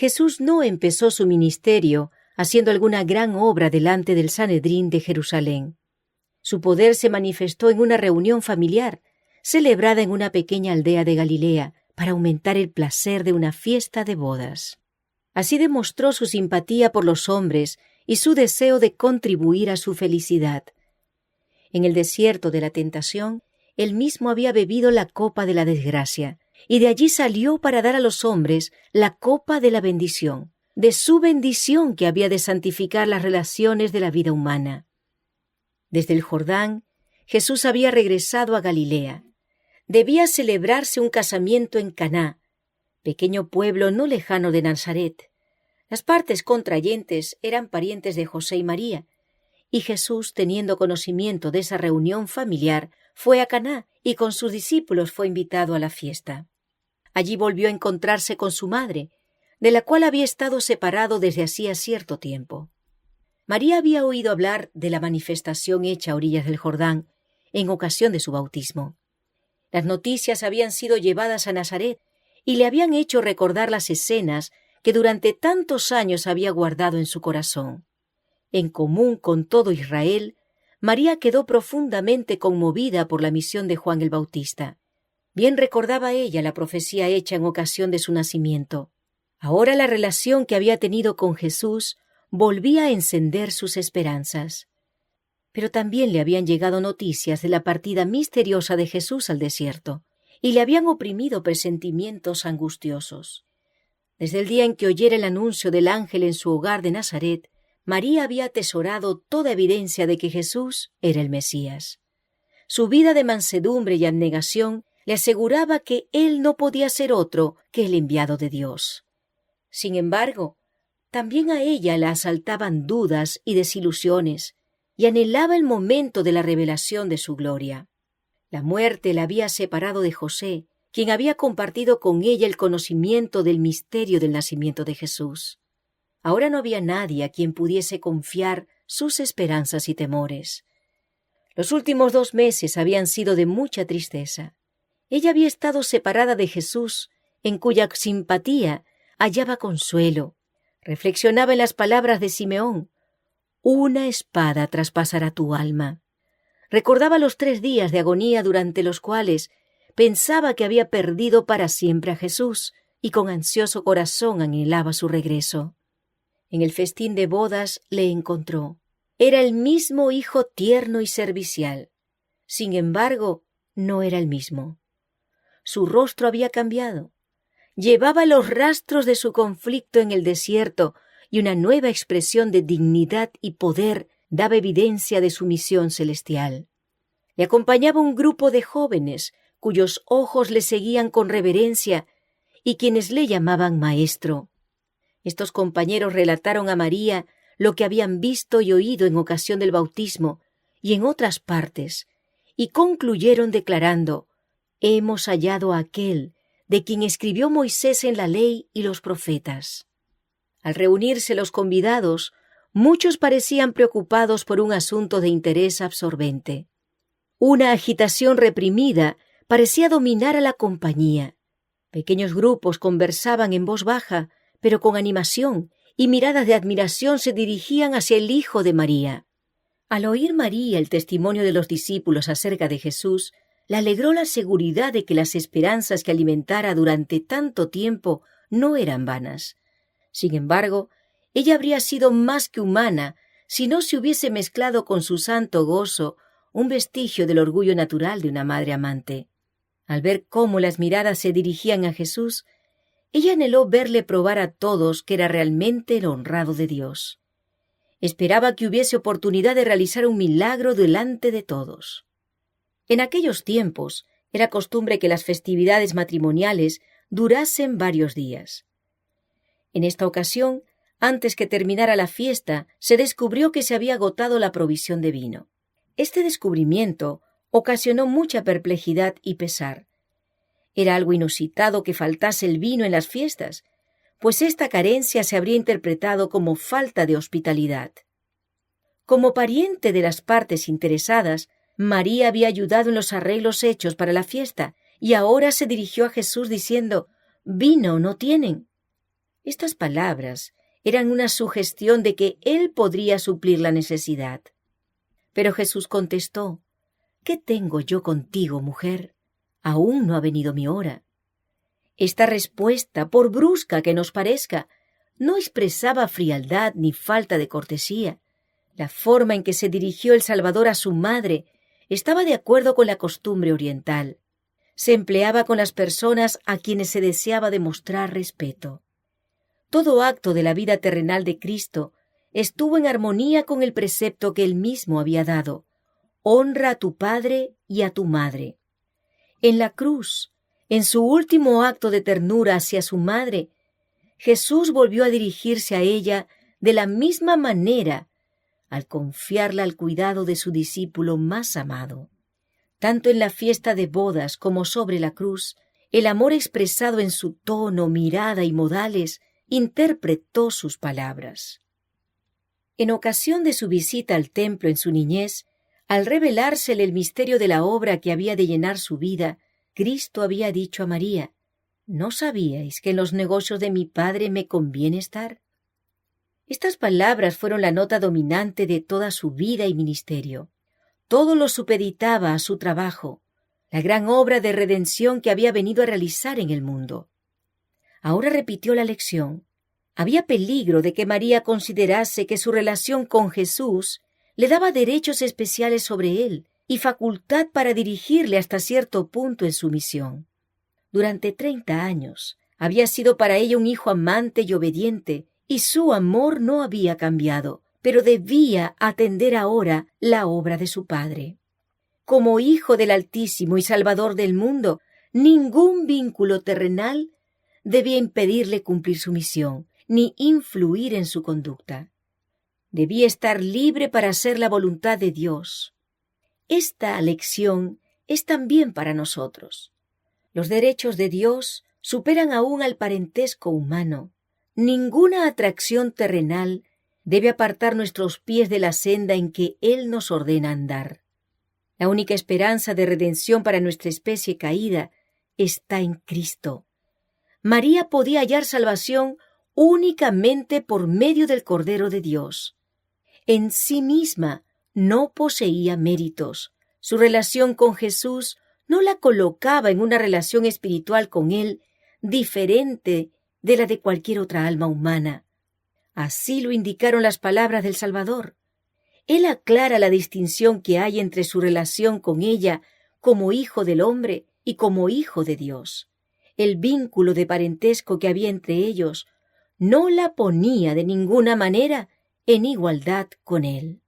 Jesús no empezó su ministerio haciendo alguna gran obra delante del Sanedrín de Jerusalén. Su poder se manifestó en una reunión familiar, celebrada en una pequeña aldea de Galilea, para aumentar el placer de una fiesta de bodas. Así demostró su simpatía por los hombres y su deseo de contribuir a su felicidad. En el desierto de la tentación, él mismo había bebido la copa de la desgracia, y de allí salió para dar a los hombres la copa de la bendición, de su bendición que había de santificar las relaciones de la vida humana. Desde el Jordán, Jesús había regresado a Galilea. Debía celebrarse un casamiento en Caná, pequeño pueblo no lejano de Nazaret. Las partes contrayentes eran parientes de José y María, y Jesús, teniendo conocimiento de esa reunión familiar, fue a Caná y con sus discípulos fue invitado a la fiesta. Allí volvió a encontrarse con su madre, de la cual había estado separado desde hacía cierto tiempo. María había oído hablar de la manifestación hecha a orillas del Jordán en ocasión de su bautismo. Las noticias habían sido llevadas a Nazaret y le habían hecho recordar las escenas que durante tantos años había guardado en su corazón. En común con todo Israel, María quedó profundamente conmovida por la misión de Juan el Bautista. Bien recordaba ella la profecía hecha en ocasión de su nacimiento. Ahora la relación que había tenido con Jesús volvía a encender sus esperanzas. Pero también le habían llegado noticias de la partida misteriosa de Jesús al desierto, y le habían oprimido presentimientos angustiosos. Desde el día en que oyera el anuncio del ángel en su hogar de Nazaret, María había atesorado toda evidencia de que Jesús era el Mesías. Su vida de mansedumbre y abnegación le aseguraba que él no podía ser otro que el enviado de Dios. Sin embargo, también a ella la asaltaban dudas y desilusiones, y anhelaba el momento de la revelación de su gloria. La muerte la había separado de José, quien había compartido con ella el conocimiento del misterio del nacimiento de Jesús. Ahora no había nadie a quien pudiese confiar sus esperanzas y temores. Los últimos 2 meses habían sido de mucha tristeza. Ella había estado separada de Jesús, en cuya simpatía hallaba consuelo. Reflexionaba en las palabras de Simeón: «Una espada traspasará tu alma». Recordaba los 3 días de agonía durante los cuales pensaba que había perdido para siempre a Jesús y con ansioso corazón anhelaba su regreso. En el festín de bodas le encontró. Era el mismo hijo tierno y servicial. Sin embargo, no era el mismo. Su rostro había cambiado. Llevaba los rastros de su conflicto en el desierto y una nueva expresión de dignidad y poder daba evidencia de su misión celestial. Le acompañaba un grupo de jóvenes cuyos ojos le seguían con reverencia y quienes le llamaban maestro. Estos compañeros relataron a María lo que habían visto y oído en ocasión del bautismo y en otras partes, y concluyeron declarando: «Hemos hallado a aquel de quien escribió Moisés en la ley y los profetas». Al reunirse los convidados, muchos parecían preocupados por un asunto de interés absorbente. Una agitación reprimida parecía dominar a la compañía. Pequeños grupos conversaban en voz baja, pero con animación, y miradas de admiración se dirigían hacia el Hijo de María. Al oír María el testimonio de los discípulos acerca de Jesús, la alegró la seguridad de que las esperanzas que alimentara durante tanto tiempo no eran vanas. Sin embargo, ella habría sido más que humana si no se hubiese mezclado con su santo gozo un vestigio del orgullo natural de una madre amante. Al ver cómo las miradas se dirigían a Jesús, ella anheló verle probar a todos que era realmente el honrado de Dios. Esperaba que hubiese oportunidad de realizar un milagro delante de todos. En aquellos tiempos era costumbre que las festividades matrimoniales durasen varios días. En esta ocasión, antes que terminara la fiesta, se descubrió que se había agotado la provisión de vino. Este descubrimiento ocasionó mucha perplejidad y pesar. Era algo inusitado que faltase el vino en las fiestas, pues esta carencia se habría interpretado como falta de hospitalidad. Como pariente de las partes interesadas, María había ayudado en los arreglos hechos para la fiesta y ahora se dirigió a Jesús diciendo: «¿Vino no tienen?». Estas palabras eran una sugestión de que él podría suplir la necesidad. Pero Jesús contestó: ¿Qué tengo yo contigo, mujer? Aún no ha venido mi hora. Esta respuesta, por brusca que nos parezca, no expresaba frialdad ni falta de cortesía. La forma en que se dirigió el Salvador a su madre estaba de acuerdo con la costumbre oriental. Se empleaba con las personas a quienes se deseaba demostrar respeto. Todo acto de la vida terrenal de Cristo estuvo en armonía con el precepto que él mismo había dado: honra a tu padre y a tu madre. En la cruz, en su último acto de ternura hacia su madre, Jesús volvió a dirigirse a ella de la misma manera al confiarla al cuidado de su discípulo más amado. Tanto en la fiesta de bodas como sobre la cruz, el amor expresado en su tono, mirada y modales interpretó sus palabras. En ocasión de su visita al templo en su niñez, al revelársele el misterio de la obra que había de llenar su vida, Cristo había dicho a María: ¿No sabíais que en los negocios de mi Padre me conviene estar? Estas palabras fueron la nota dominante de toda su vida y ministerio. Todo lo supeditaba a su trabajo, la gran obra de redención que había venido a realizar en el mundo. Ahora repitió la lección. Había peligro de que María considerase que su relación con Jesús le daba derechos especiales sobre él y facultad para dirigirle hasta cierto punto en su misión. Durante 30 años había sido para ella un hijo amante y obediente, y su amor no había cambiado, pero debía atender ahora la obra de su Padre. Como hijo del Altísimo y Salvador del mundo, ningún vínculo terrenal debía impedirle cumplir su misión, ni influir en su conducta. Debía estar libre para hacer la voluntad de Dios. Esta lección es también para nosotros. Los derechos de Dios superan aún al parentesco humano. Ninguna atracción terrenal debe apartar nuestros pies de la senda en que Él nos ordena andar. La única esperanza de redención para nuestra especie caída está en Cristo. María podía hallar salvación únicamente por medio del Cordero de Dios. En sí misma no poseía méritos. Su relación con Jesús no la colocaba en una relación espiritual con Él diferente de la de cualquier otra alma humana. Así lo indicaron las palabras del Salvador. Él aclara la distinción que hay entre su relación con ella como hijo del hombre y como hijo de Dios. El vínculo de parentesco que había entre ellos no la ponía de ninguna manera en igualdad con él.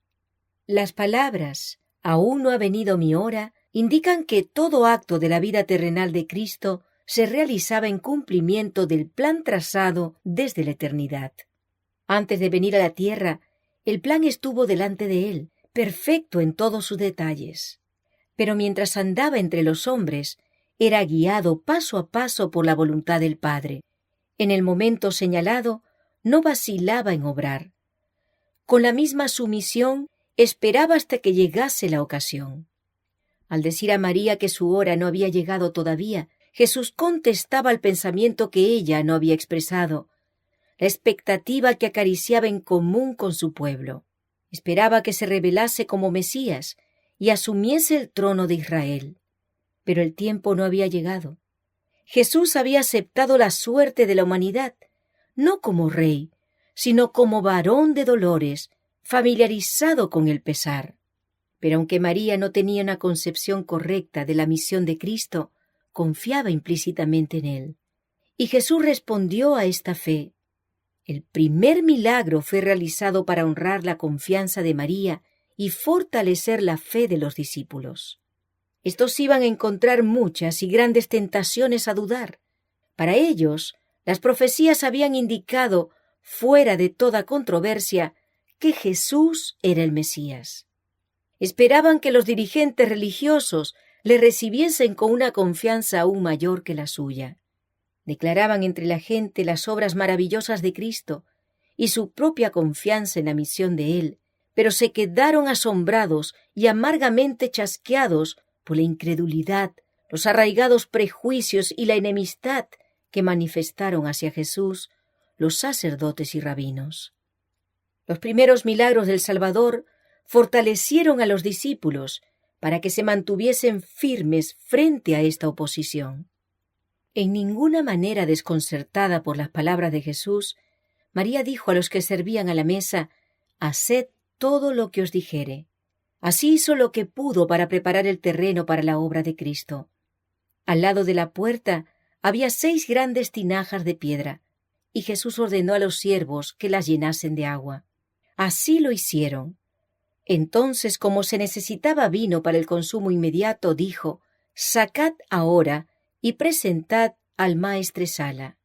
Las palabras «aún no ha venido mi hora» indican que todo acto de la vida terrenal de Cristo se realizaba en cumplimiento del plan trazado desde la eternidad. Antes de venir a la tierra, el plan estuvo delante de él, perfecto en todos sus detalles. Pero mientras andaba entre los hombres, era guiado paso a paso por la voluntad del Padre. En el momento señalado, no vacilaba en obrar. Con la misma sumisión, esperaba hasta que llegase la ocasión. Al decir a María que su hora no había llegado todavía, Jesús contestaba al pensamiento que ella no había expresado, la expectativa que acariciaba en común con su pueblo. Esperaba que se revelase como Mesías y asumiese el trono de Israel. Pero el tiempo no había llegado. Jesús había aceptado la suerte de la humanidad, no como rey, sino como varón de dolores, familiarizado con el pesar. Pero aunque María no tenía una concepción correcta de la misión de Cristo, confiaba implícitamente en él. Y Jesús respondió a esta fe. El primer milagro fue realizado para honrar la confianza de María y fortalecer la fe de los discípulos. Estos iban a encontrar muchas y grandes tentaciones a dudar. Para ellos, las profecías habían indicado, fuera de toda controversia, que Jesús era el Mesías. Esperaban que los dirigentes religiosos le recibiesen con una confianza aún mayor que la suya. Declaraban entre la gente las obras maravillosas de Cristo y su propia confianza en la misión de Él, pero se quedaron asombrados y amargamente chasqueados por la incredulidad, los arraigados prejuicios y la enemistad que manifestaron hacia Jesús los sacerdotes y rabinos. Los primeros milagros del Salvador fortalecieron a los discípulos para que se mantuviesen firmes frente a esta oposición. En ninguna manera desconcertada por las palabras de Jesús, María dijo a los que servían a la mesa: «Haced todo lo que os dijere». Así hizo lo que pudo para preparar el terreno para la obra de Cristo. Al lado de la puerta había 6 grandes tinajas de piedra, y Jesús ordenó a los siervos que las llenasen de agua. Así lo hicieron. Entonces, como se necesitaba vino para el consumo inmediato, dijo: «Sacad ahora y presentad al maestresala».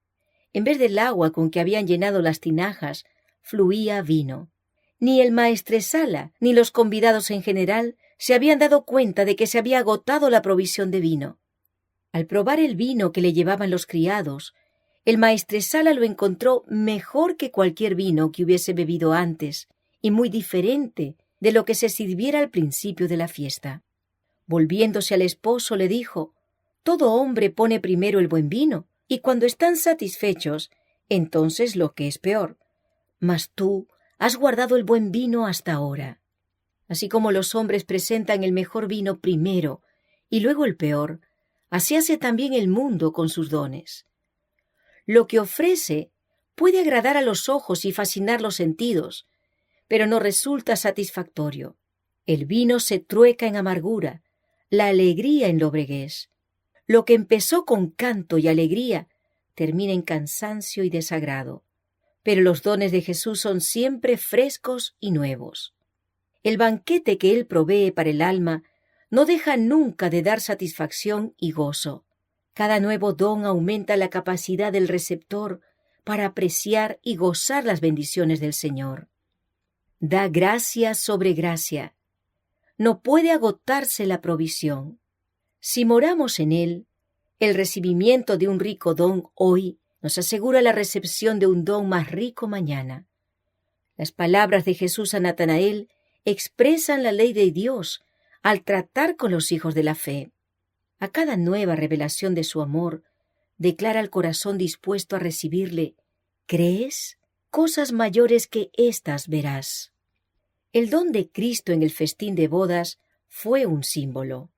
En vez del agua con que habían llenado las tinajas, fluía vino. Ni el maestresala ni los convidados en general se habían dado cuenta de que se había agotado la provisión de vino. Al probar el vino que le llevaban los criados, el maestresala lo encontró mejor que cualquier vino que hubiese bebido antes y muy diferente de lo que se sirviera al principio de la fiesta. Volviéndose al esposo le dijo: «Todo hombre pone primero el buen vino, y cuando están satisfechos, entonces lo que es peor. Mas tú has guardado el buen vino hasta ahora». Así como los hombres presentan el mejor vino primero y luego el peor, así hace también el mundo con sus dones. Lo que ofrece puede agradar a los ojos y fascinar los sentidos, pero no resulta satisfactorio. El vino se trueca en amargura, la alegría en lobreguez. Lo que empezó con canto y alegría termina en cansancio y desagrado. Pero los dones de Jesús son siempre frescos y nuevos. El banquete que Él provee para el alma no deja nunca de dar satisfacción y gozo. Cada nuevo don aumenta la capacidad del receptor para apreciar y gozar las bendiciones del Señor. Da gracia sobre gracia. No puede agotarse la provisión. Si moramos en Él, el recibimiento de un rico don hoy nos asegura la recepción de un don más rico mañana. Las palabras de Jesús a Natanael expresan la ley de Dios al tratar con los hijos de la fe. A cada nueva revelación de su amor, declara el corazón dispuesto a recibirle: «¿Crees? Cosas mayores que éstas verás». El don de Cristo en el festín de bodas fue un símbolo.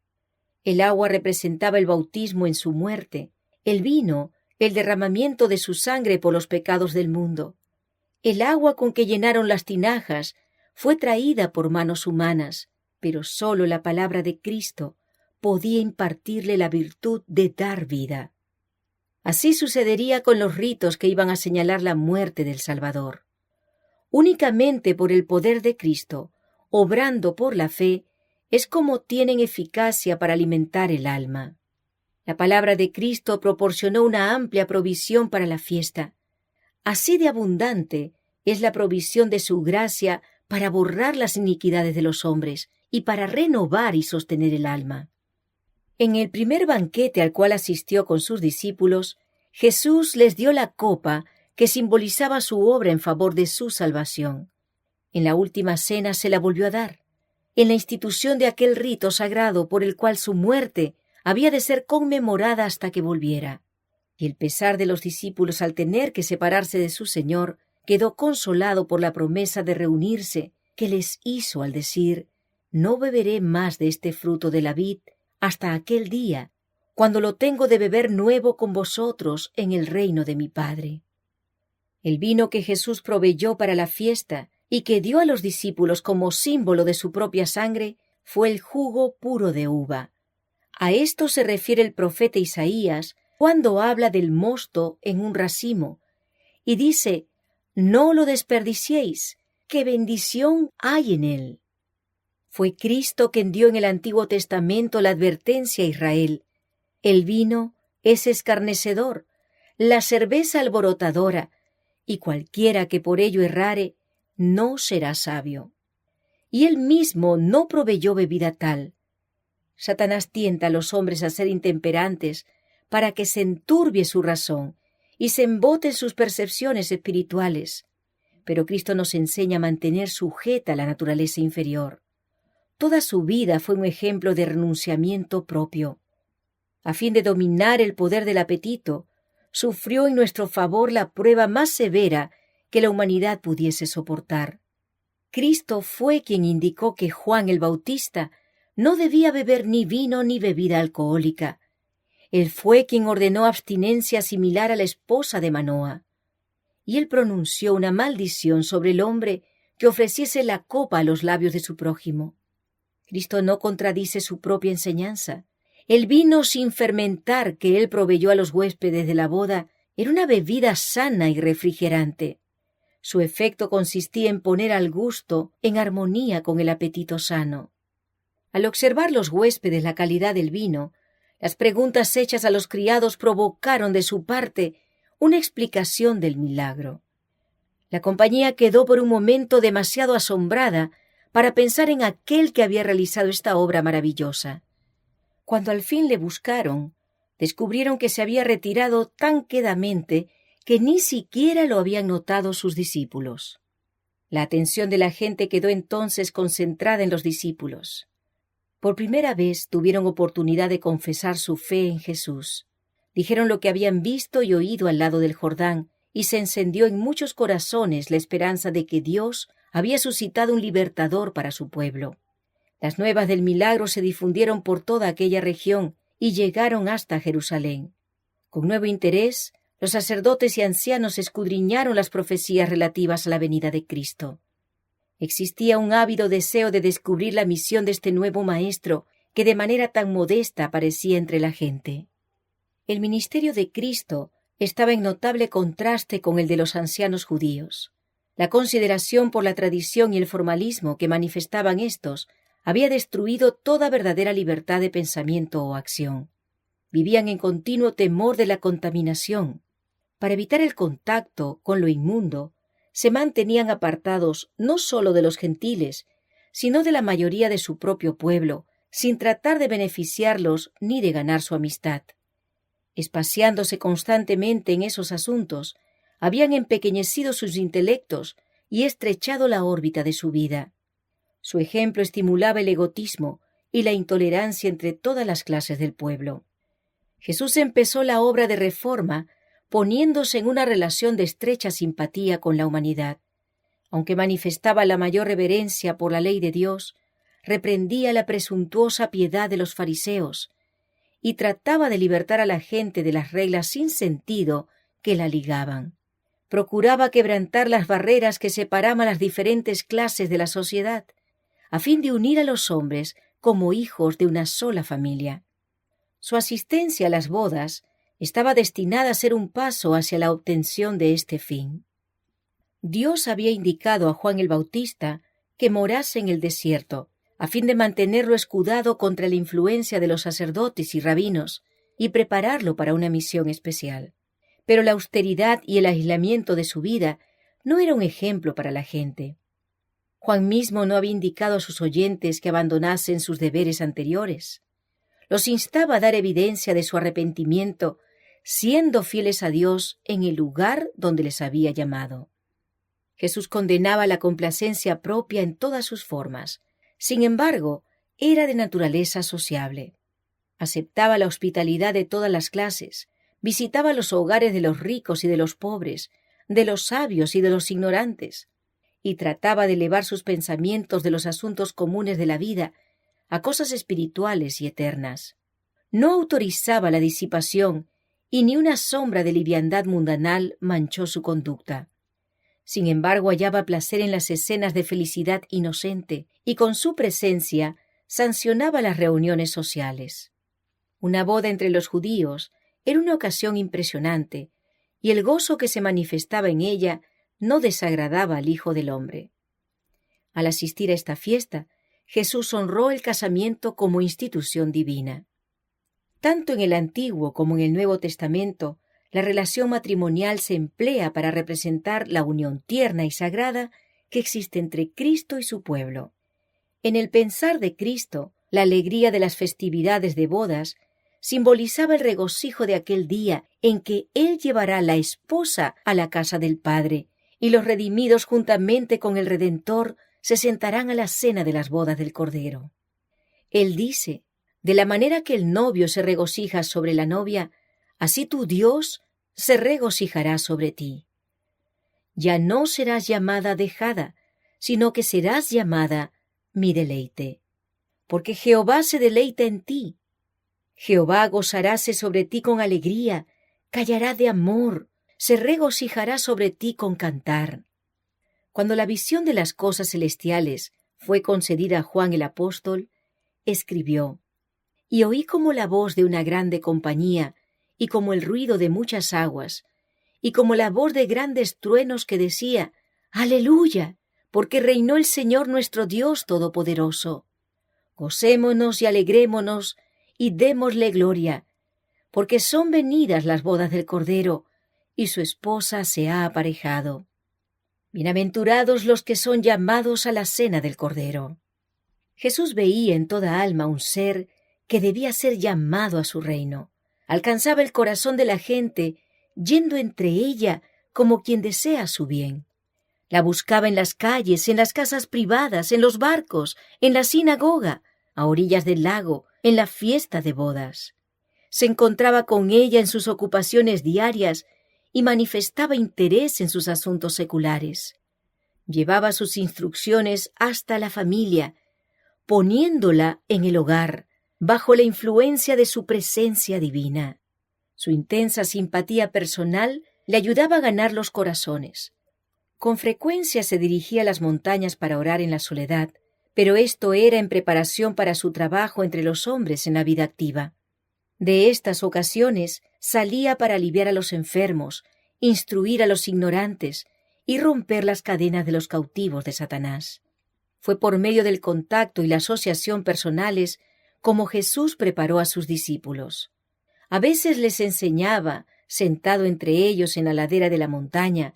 El agua representaba el bautismo en su muerte, el vino, el derramamiento de su sangre por los pecados del mundo. El agua con que llenaron las tinajas fue traída por manos humanas, pero sólo la palabra de Cristo podía impartirle la virtud de dar vida. Así sucedería con los ritos que iban a señalar la muerte del Salvador. Únicamente por el poder de Cristo, obrando por la fe, es como tienen eficacia para alimentar el alma. La palabra de Cristo proporcionó una amplia provisión para la fiesta. Así de abundante es la provisión de su gracia para borrar las iniquidades de los hombres y para renovar y sostener el alma. En el primer banquete al cual asistió con sus discípulos, Jesús les dio la copa que simbolizaba su obra en favor de su salvación. En la última cena se la volvió a dar, en la institución de aquel rito sagrado por el cual su muerte había de ser conmemorada hasta que volviera. Y el pesar de los discípulos al tener que separarse de su Señor quedó consolado por la promesa de reunirse que les hizo al decir: «No beberé más de este fruto de la vid hasta aquel día, cuando lo tengo de beber nuevo con vosotros en el reino de mi Padre». El vino que Jesús proveyó para la fiesta y que dio a los discípulos como símbolo de su propia sangre fue el jugo puro de uva. A esto se refiere el profeta Isaías cuando habla del mosto en un racimo y dice: «No lo desperdiciéis, qué bendición hay en él». Fue Cristo quien dio en el Antiguo Testamento la advertencia a Israel: «El vino es escarnecedor, la cerveza alborotadora, y cualquiera que por ello errare, no será sabio». Y él mismo no proveyó bebida tal. Satanás tienta a los hombres a ser intemperantes para que se enturbie su razón y se emboten sus percepciones espirituales. Pero Cristo nos enseña a mantener sujeta la naturaleza inferior. Toda su vida fue un ejemplo de renunciamiento propio. A fin de dominar el poder del apetito, sufrió en nuestro favor la prueba más severa que la humanidad pudiese soportar. Cristo fue quien indicó que Juan el Bautista no debía beber ni vino ni bebida alcohólica. Él fue quien ordenó abstinencia similar a la esposa de Manoa. Y él pronunció una maldición sobre el hombre que ofreciese la copa a los labios de su prójimo. Cristo no contradice su propia enseñanza. El vino sin fermentar que él proveyó a los huéspedes de la boda era una bebida sana y refrigerante. Su efecto consistía en poner al gusto en armonía con el apetito sano. Al observar los huéspedes la calidad del vino, las preguntas hechas a los criados provocaron de su parte una explicación del milagro. La compañía quedó por un momento demasiado asombrada para pensar en aquel que había realizado esta obra maravillosa. Cuando al fin le buscaron, descubrieron que se había retirado tan quedamente que ni siquiera lo habían notado sus discípulos. La atención de la gente quedó entonces concentrada en los discípulos. Por primera vez tuvieron oportunidad de confesar su fe en Jesús. Dijeron lo que habían visto y oído al lado del Jordán, y se encendió en muchos corazones la esperanza de que Dios había suscitado un libertador para su pueblo. Las nuevas del milagro se difundieron por toda aquella región y llegaron hasta Jerusalén. Con nuevo interés, los sacerdotes y ancianos escudriñaron las profecías relativas a la venida de Cristo. Existía un ávido deseo de descubrir la misión de este nuevo maestro que de manera tan modesta aparecía entre la gente. El ministerio de Cristo estaba en notable contraste con el de los ancianos judíos. La consideración por la tradición y el formalismo que manifestaban éstos había destruido toda verdadera libertad de pensamiento o acción. Vivían en continuo temor de la contaminación. Para evitar el contacto con lo inmundo, se mantenían apartados no sólo de los gentiles, sino de la mayoría de su propio pueblo, sin tratar de beneficiarlos ni de ganar su amistad. Espaciándose constantemente en esos asuntos, habían empequeñecido sus intelectos y estrechado la órbita de su vida. Su ejemplo estimulaba el egotismo y la intolerancia entre todas las clases del pueblo. Jesús empezó la obra de reforma poniéndose en una relación de estrecha simpatía con la humanidad. Aunque manifestaba la mayor reverencia por la ley de Dios, reprendía la presuntuosa piedad de los fariseos y trataba de libertar a la gente de las reglas sin sentido que la ligaban. Procuraba quebrantar las barreras que separaban las diferentes clases de la sociedad, a fin de unir a los hombres como hijos de una sola familia. Su asistencia a las bodas estaba destinada a ser un paso hacia la obtención de este fin. Dios había indicado a Juan el Bautista que morase en el desierto, a fin de mantenerlo escudado contra la influencia de los sacerdotes y rabinos y prepararlo para una misión especial. Pero la austeridad y el aislamiento de su vida no era un ejemplo para la gente. Juan mismo no había indicado a sus oyentes que abandonasen sus deberes anteriores. Los instaba a dar evidencia de su arrepentimiento, siendo fieles a Dios en el lugar donde les había llamado. Jesús condenaba la complacencia propia en todas sus formas. Sin embargo, era de naturaleza sociable. Aceptaba la hospitalidad de todas las clases, visitaba los hogares de los ricos y de los pobres, de los sabios y de los ignorantes, y trataba de elevar sus pensamientos de los asuntos comunes de la vida a cosas espirituales y eternas. No autorizaba la disipación y ni una sombra de liviandad mundanal manchó su conducta. Sin embargo, hallaba placer en las escenas de felicidad inocente y con su presencia sancionaba las reuniones sociales. Una boda entre los judíos era una ocasión impresionante y el gozo que se manifestaba en ella no desagradaba al Hijo del Hombre. Al asistir a esta fiesta, Jesús honró el casamiento como institución divina. Tanto en el Antiguo como en el Nuevo Testamento, la relación matrimonial se emplea para representar la unión tierna y sagrada que existe entre Cristo y su pueblo. En el pensar de Cristo, la alegría de las festividades de bodas simbolizaba el regocijo de aquel día en que Él llevará la esposa a la casa del Padre, y los redimidos juntamente con el Redentor se sentarán a la cena de las bodas del Cordero. Él dice: de la manera que el novio se regocija sobre la novia, así tu Dios se regocijará sobre ti. Ya no serás llamada dejada, sino que serás llamada mi deleite. Porque Jehová se deleita en ti. Jehová gozaráse sobre ti con alegría, callará de amor, se regocijará sobre ti con cantar. Cuando la visión de las cosas celestiales fue concedida a Juan el apóstol, escribió: Y oí como la voz de una grande compañía, y como el ruido de muchas aguas, y como la voz de grandes truenos que decía: Aleluya, porque reinó el Señor nuestro Dios Todopoderoso. Gocémonos y alegrémonos, y démosle gloria, porque son venidas las bodas del Cordero, y su esposa se ha aparejado. Bienaventurados los que son llamados a la cena del Cordero. Jesús veía en toda alma un ser que debía ser llamado a su reino. Alcanzaba el corazón de la gente, yendo entre ella como quien desea su bien. La buscaba en las calles, en las casas privadas, en los barcos, en la sinagoga, a orillas del lago, en la fiesta de bodas. Se encontraba con ella en sus ocupaciones diarias y manifestaba interés en sus asuntos seculares. Llevaba sus instrucciones hasta la familia, poniéndola en el hogar, bajo la influencia de su presencia divina. Su intensa simpatía personal le ayudaba a ganar los corazones. Con frecuencia se dirigía a las montañas para orar en la soledad, pero esto era en preparación para su trabajo entre los hombres en la vida activa. De estas ocasiones salía para aliviar a los enfermos, instruir a los ignorantes y romper las cadenas de los cautivos de Satanás. Fue por medio del contacto y la asociación personales como Jesús preparó a sus discípulos. A veces les enseñaba, sentado entre ellos en la ladera de la montaña,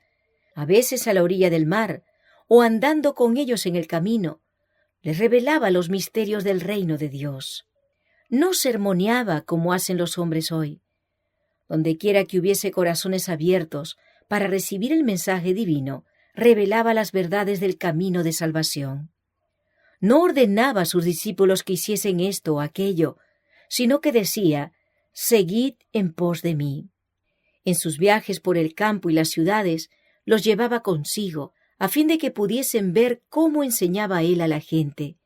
a veces a la orilla del mar, o andando con ellos en el camino, les revelaba los misterios del reino de Dios. No sermoneaba como hacen los hombres hoy. Dondequiera que hubiese corazones abiertos para recibir el mensaje divino, revelaba las verdades del camino de salvación. No ordenaba a sus discípulos que hiciesen esto o aquello, sino que decía: «Seguid en pos de mí». En sus viajes por el campo y las ciudades, los llevaba consigo, a fin de que pudiesen ver cómo enseñaba él a la gente.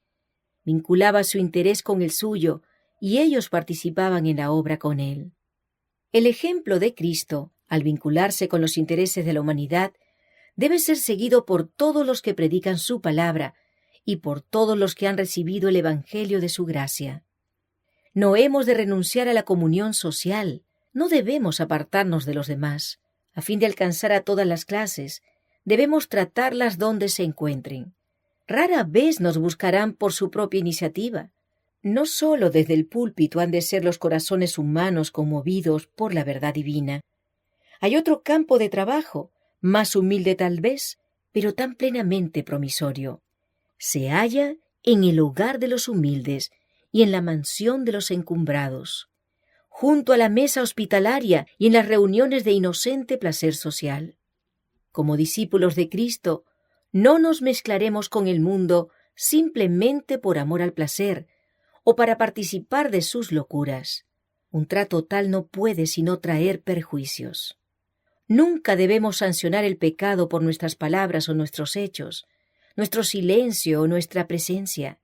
Vinculaba su interés con el suyo, y ellos participaban en la obra con él. El ejemplo de Cristo, al vincularse con los intereses de la humanidad, debe ser seguido por todos los que predican su palabra y por todos los que han recibido el Evangelio de su gracia. No hemos de renunciar a la comunión social, no debemos apartarnos de los demás. A fin de alcanzar a todas las clases, debemos tratarlas donde se encuentren. Rara vez nos buscarán por su propia iniciativa. No sólo desde el púlpito han de ser los corazones humanos conmovidos por la verdad divina. Hay otro campo de trabajo, más humilde tal vez, pero tan plenamente promisorio. Se halla en el hogar de los humildes y en la mansión de los encumbrados, junto a la mesa hospitalaria y en las reuniones de inocente placer social. Como discípulos de Cristo, no nos mezclaremos con el mundo simplemente por amor al placer o para participar de sus locuras. Un trato tal no puede sino traer perjuicios. Nunca debemos sancionar el pecado por nuestras palabras o nuestros hechos, nuestro silencio o nuestra presencia.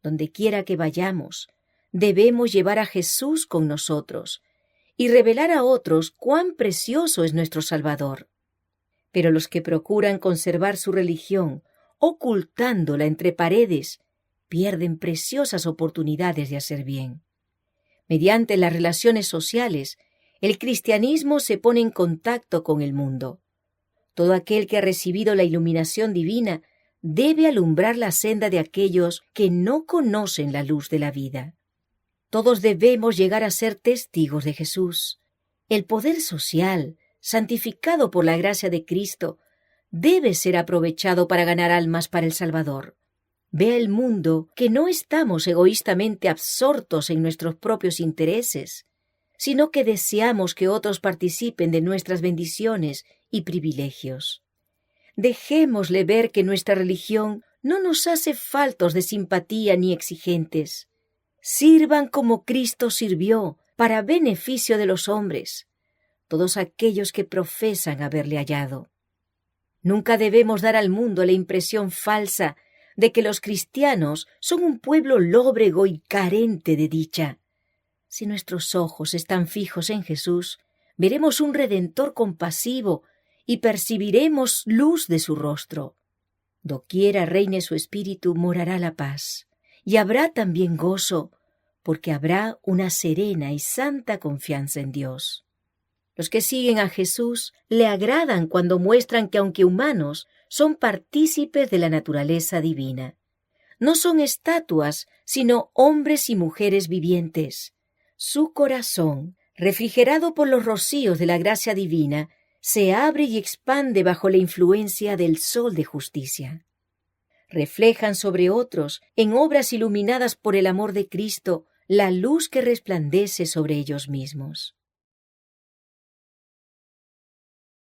Dondequiera que vayamos, debemos llevar a Jesús con nosotros y revelar a otros cuán precioso es nuestro Salvador. Pero los que procuran conservar su religión, ocultándola entre paredes, pierden preciosas oportunidades de hacer bien. Mediante las relaciones sociales, el cristianismo se pone en contacto con el mundo. Todo aquel que ha recibido la iluminación divina debe alumbrar la senda de aquellos que no conocen la luz de la vida. Todos debemos llegar a ser testigos de Jesús. El poder social, santificado por la gracia de Cristo, debe ser aprovechado para ganar almas para el Salvador. Vea el mundo que no estamos egoístamente absortos en nuestros propios intereses, sino que deseamos que otros participen de nuestras bendiciones y privilegios. Dejémosle ver que nuestra religión no nos hace faltos de simpatía ni exigentes. Sirvan como Cristo sirvió, para beneficio de los hombres. todos aquellos que profesan haberle hallado. Nunca debemos dar al mundo la impresión falsa de que los cristianos son un pueblo lóbrego y carente de dicha. Si nuestros ojos están fijos en Jesús, veremos un Redentor compasivo y percibiremos luz de su rostro. Doquiera reine su espíritu, morará la paz, y habrá también gozo, porque habrá una serena y santa confianza en Dios. Los que siguen a Jesús le agradan cuando muestran que, aunque humanos, son partícipes de la naturaleza divina. No son estatuas, sino hombres y mujeres vivientes. Su corazón, refrigerado por los rocíos de la gracia divina, se abre y expande bajo la influencia del sol de justicia. Reflejan sobre otros, en obras iluminadas por el amor de Cristo, la luz que resplandece sobre ellos mismos.